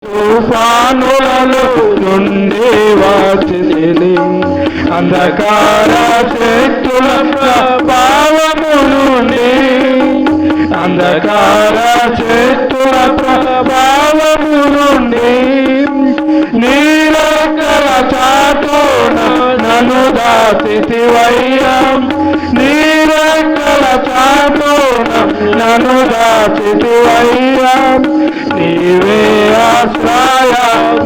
తుఫానులలో నుండి వచ్చితిని, అంధకార శక్తుల ప్రభావము నుండి, అంధకార శక్తుల ప్రభావము నుండి నీరెక్కల చాటున నన్ను దాచితివయ్యా, నీరెక్కల చాటున నన్ను దాచితివయ్యా, నీవే ఆశ్రయ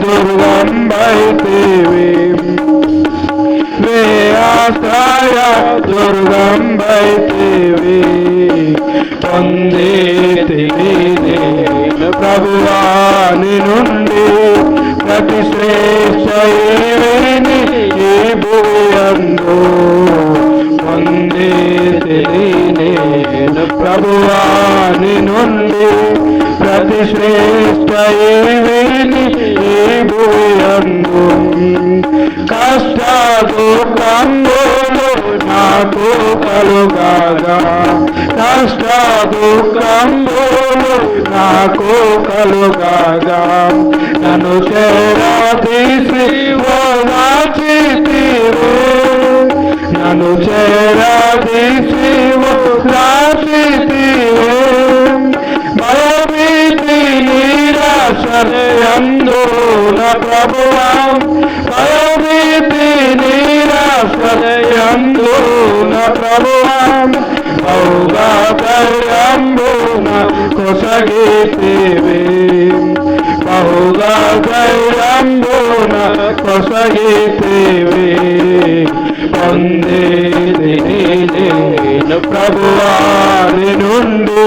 దుర్గంబైతివి, వే ఆశ్రయ దుర్గంబైతివి, పొందితిని నేను ప్రభువాని నుండి ప్రతి శ్రేష్ఠ ఈవిని ఈ భూయందు, పొందితిని నేను ప్రభువాని నుండి ప్రతి శ్రేష్ఠ ఈవిని ఈ భూయందు, కష్ట దుఃఖంబులు నాకు కలుగాగా, కష్ట దుఃఖంబులు నాకు కలుగాగా, నన్ను చేరదీసి ఓదార్చితివే, నన్ను చేరదీసి ఓదార్చితివే, భయభీతి నిరాశయందు నా ప్రభువా, భయభీతి నిరాశయందు నా ప్రభువా, బహుగా ధైర్యంబున కొసగితివి, బహుగా ధైర్యంబున కొసగితివి, పొందితిని నేను ప్రభువాని నుండి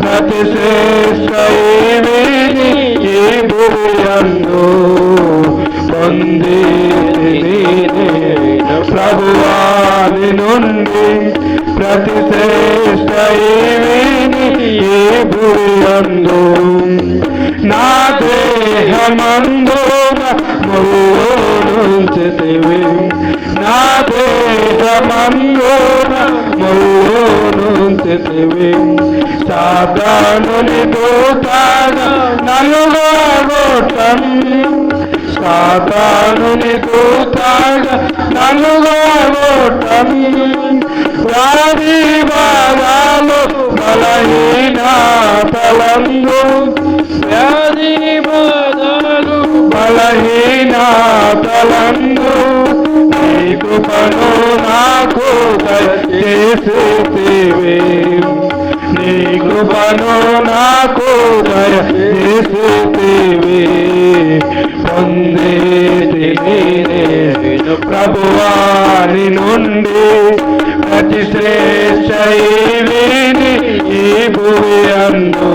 ప్రతి శ్రేష్ఠ ఈవిని ఈ భూయందు, పొందితిని నేను ప్రభువాని నుండి ప్రతి శ్రేష్ఠ ఈవిని ఈ భూయందు, నా దేహమందున ముల్లుంచితివి, నా దేహమందున ముల్లుంచితివి, సాతానుని దూతగా నన్ను గొట్టం, సాతానుని దూతగా నన్ను గొట్టం, వ్యాధి బాధలు బలహీనతలందు, వ్యాధి బాధలు బలహీనతలందు నీ కృపను నాకు దయచేసితివి, నీ కృపను నాకు దయచేసితివి, పొందితిని నేను ప్రభువాని నుండి ప్రతి శ్రేష్ఠ ఈవిని ఈ భూయందు,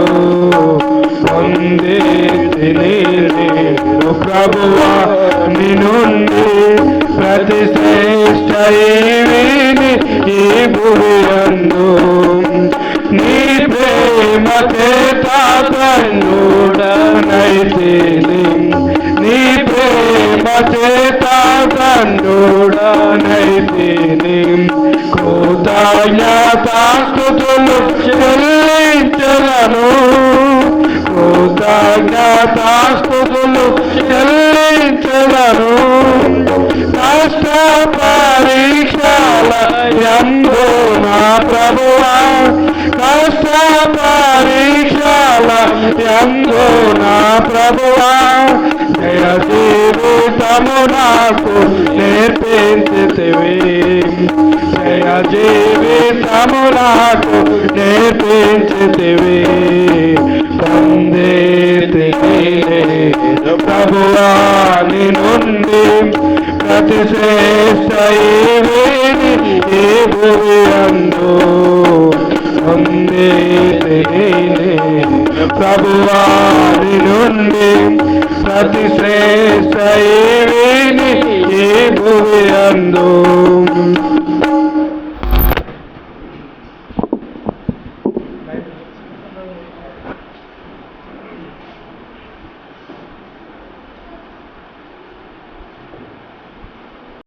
పొందితిని నేను ప్రభువాని నుండి ప్రతి శ్రేష్ఠ ఈవిని ఈ భూయందు, నీ ప్రేమ చేత తండ్రుడనైతిని, నీ ప్రేమ చేత తండ్రుడనైతిని, కృతజ్ఞతాస్తుతులు చెల్లించలను, కృతజ్ఞతాస్తుతులు చెల్లించలను, కష్ట పరీక్షల యందు నా ప్రభువా, కష్ట పరీక్షల యందు నా ప్రభువా, జయ జీవితము నాకు నేర్పించితివి, జయ జీవితము నాకు నేర్పించితివి, పొందితిని నేను ప్రభువాని నుండి ప్రతి శ్రేష్ఠ ఈవిని ఈ భూయందు, పొందితిని నేను ప్రభువాని నుండి ప్రతి శ్రేష్ఠ ఈవిని ఈ భూయందు.